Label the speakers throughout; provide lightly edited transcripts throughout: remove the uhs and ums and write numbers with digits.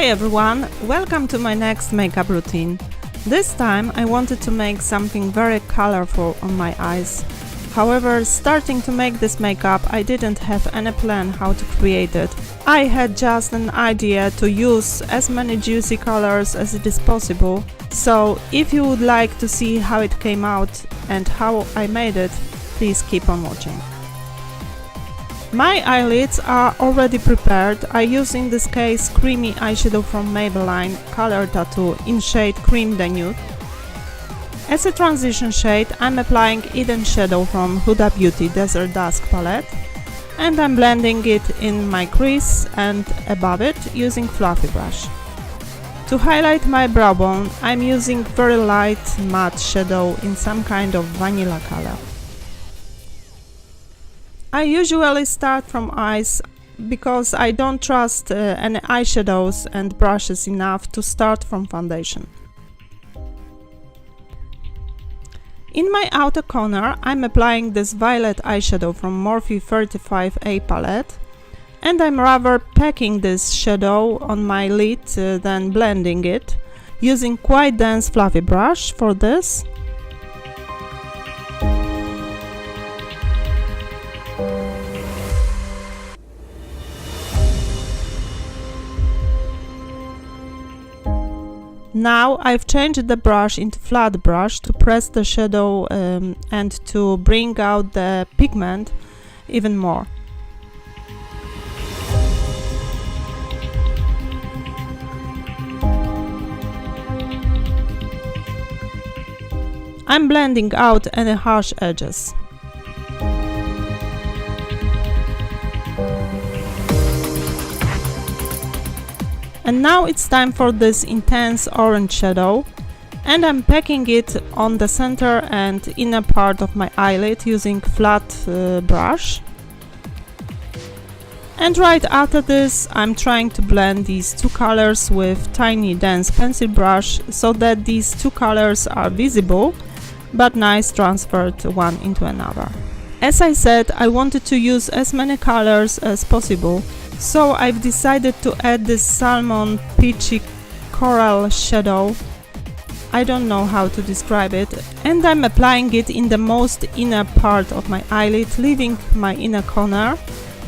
Speaker 1: everyone, welcome to my next makeup routine. This time I wanted to make something very colorful on my eyes. However, starting to make this makeup I didn't have any plan how to create it. I had just an idea to use as many juicy colors as it is possible. So if you would like to see how it came out and how I made it, please keep on watching. My eyelids are already prepared. I use in this case creamy eyeshadow from Maybelline Color Tattoo in shade Cream de Nude. As a transition shade I'm applying Eden Shadow from Huda Beauty Desert Dusk palette and I'm blending it in my crease and above it using fluffy brush. To highlight my brow bone I'm using very light matte shadow in some kind of vanilla color. I usually start from eyes because I don't trust any eyeshadows and brushes enough to start from foundation. In my outer corner I'm applying this violet eyeshadow from Morphe 35A palette and I'm rather packing this shadow on my lid than blending it, using quite dense fluffy brush for this. Now I've changed the brush into flat brush to press the shadow and to bring out the pigment even more. I'm blending out any harsh edges. And now it's time for this intense orange shadow and I'm packing it on the center and inner part of my eyelid using flat brush. And right after this I'm trying to blend these two colors with tiny dense pencil brush so that these two colors are visible but nice transferred one into another. As I said, I wanted to use as many colors as possible. So I've decided to add this salmon peachy coral shadow. I don't know how to describe it, and I'm applying it in the most inner part of my eyelid, leaving my inner corner,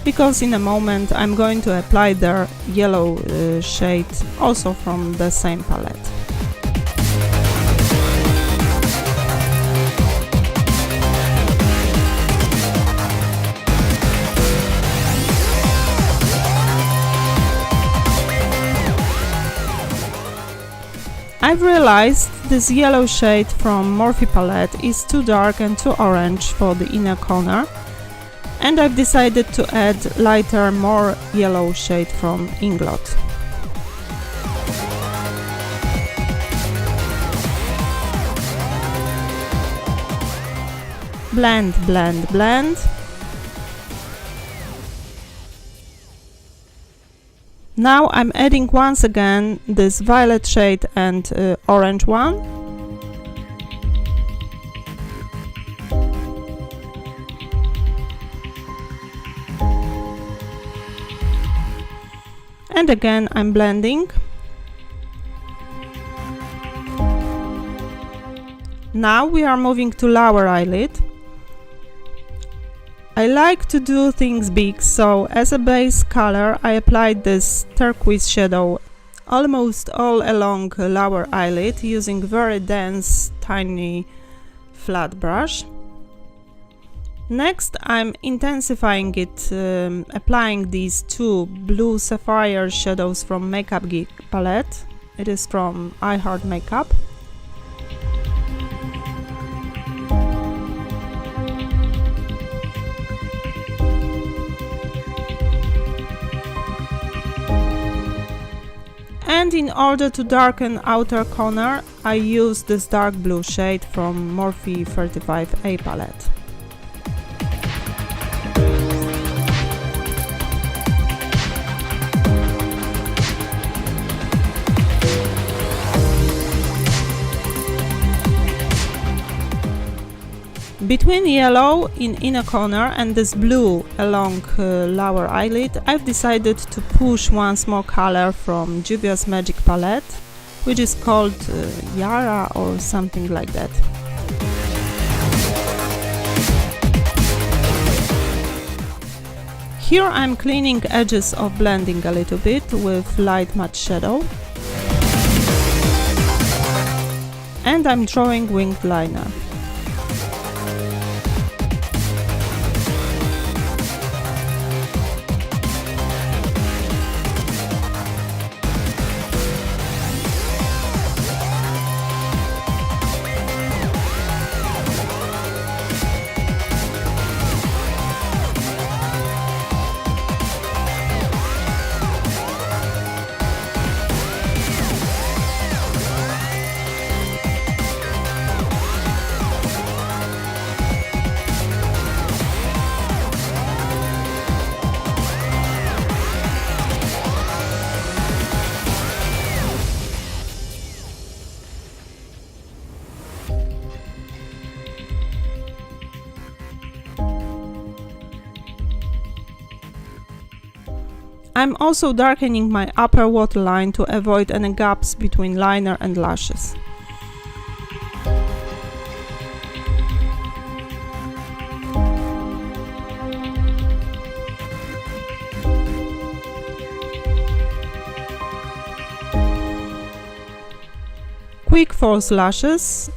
Speaker 1: because in a moment I'm going to apply the yellow shade also from the same palette. I've realized this yellow shade from Morphe palette is too dark and too orange for the inner corner, and I've decided to add lighter, more yellow shade from Inglot. Blend, blend, blend. Now I'm adding once again this violet shade and orange one. And again I'm blending. Now we are moving to lower eyelid. I like to do things big, so as a base color I applied this turquoise shadow almost all along lower eyelid using very dense tiny flat brush. Next I'm intensifying it, applying these two blue sapphire shadows from Makeup Geek palette. It is from I Heart Makeup. And in order to darken outer corner, I use this dark blue shade from Morphe 35A palette. Between yellow in inner corner and this blue along lower eyelid, I've decided to push one small color from Juvia's Magic palette, which is called Yara or something like that. Here I'm cleaning edges of blending a little bit with light matte shadow. And I'm drawing winged liner. I'm also darkening my upper waterline to avoid any gaps between liner and lashes. Quick false lashes.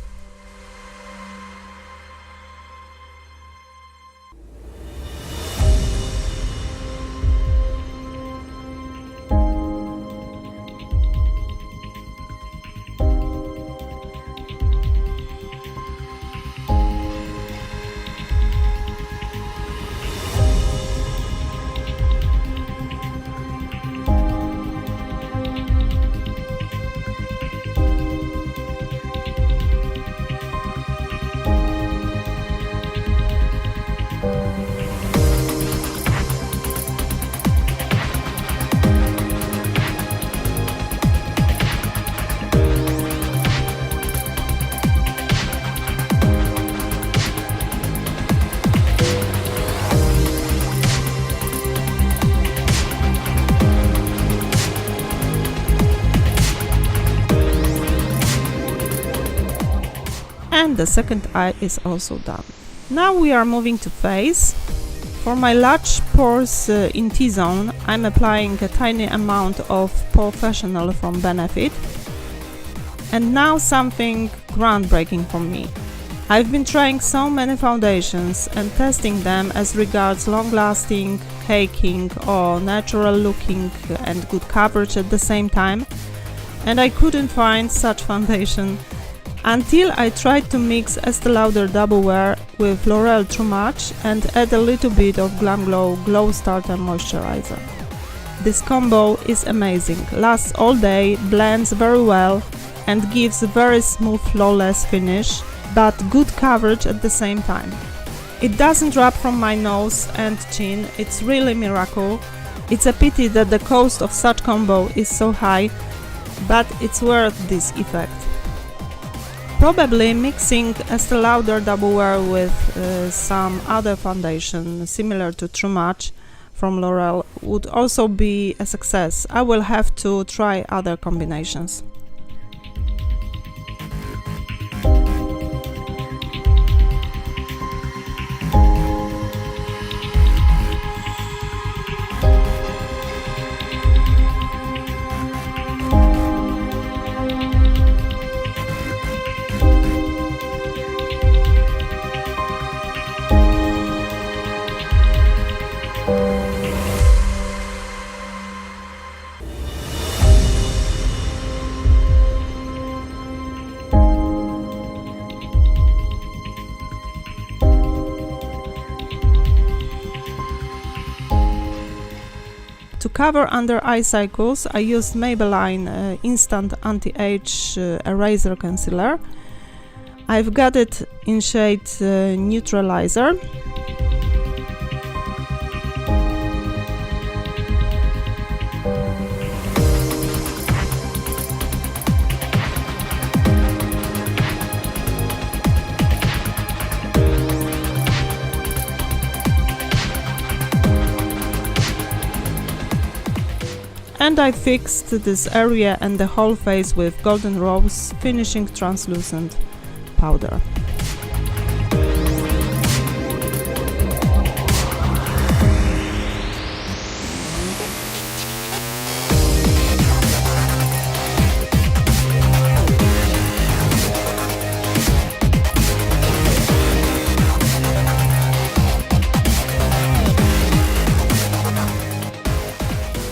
Speaker 1: And the second eye is also done. Now we are moving to face. For my large pores in T-zone, I'm applying a tiny amount of Professional from Benefit. And now something groundbreaking for me. I've been trying so many foundations and testing them as regards long-lasting, caking or natural looking and good coverage at the same time, and I couldn't find such foundation until I tried to mix Estee Lauder Double Wear with L'Oreal True Match and add a little bit of Glam Glow Glow Starter Moisturizer. This combo is amazing, lasts all day, blends very well and gives a very smooth, flawless finish, but good coverage at the same time. It doesn't rub from my nose and chin, it's really miracle. It's a pity that the cost of such combo is so high, but it's worth this effect. Probably mixing Estee Lauder Double Wear with some other foundation similar to True Match from L'Oreal would also be a success. I will have to try other combinations. To cover under eye cycles, I used Maybelline Instant Anti-Age Eraser Concealer. I've got it in shade Neutralizer. And I fixed this area and the whole face with golden rose finishing translucent powder.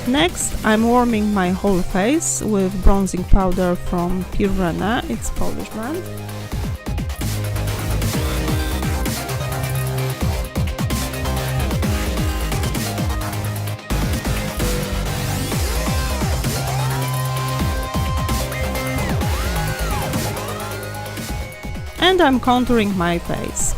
Speaker 1: Next, I'm warming my whole face with bronzing powder from Pirene, it's Polish brand. And I'm contouring my face.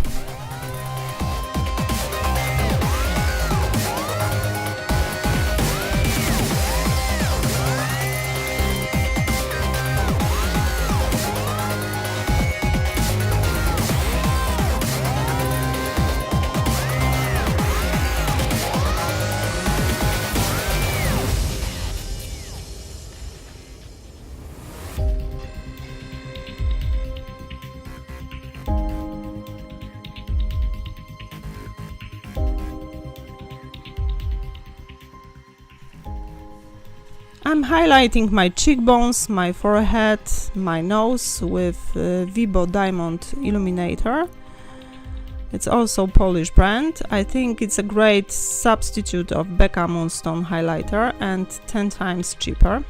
Speaker 1: I'm highlighting my cheekbones, my forehead, my nose with Vibo Diamond Illuminator. It's also Polish brand. I think it's a great substitute of Becca Moonstone highlighter and 10 times cheaper.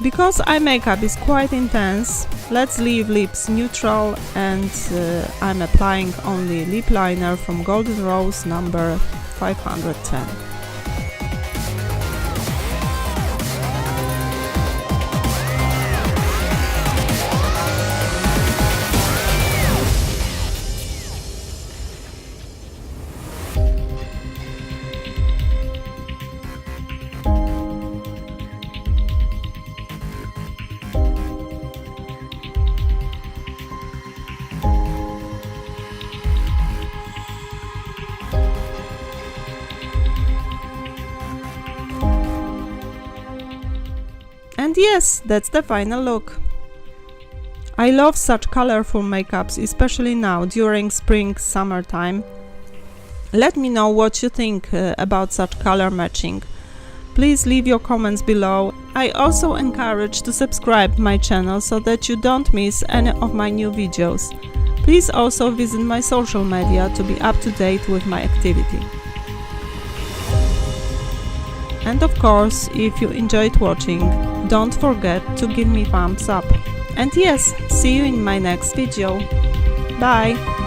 Speaker 1: Because eye makeup is quite intense, let's leave lips neutral, and I'm applying only lip liner from Golden Rose number 510. And yes, that's the final look. I love such colorful makeups, especially now during spring, summertime. Let me know what you think about such color matching. Please leave your comments below. I also encourage to subscribe my channel so that you don't miss any of my new videos. Please also visit my social media to be up to date with my activity. And of course, if you enjoyed watching, don't forget to give me thumbs up. And yes, see you in my next video. Bye!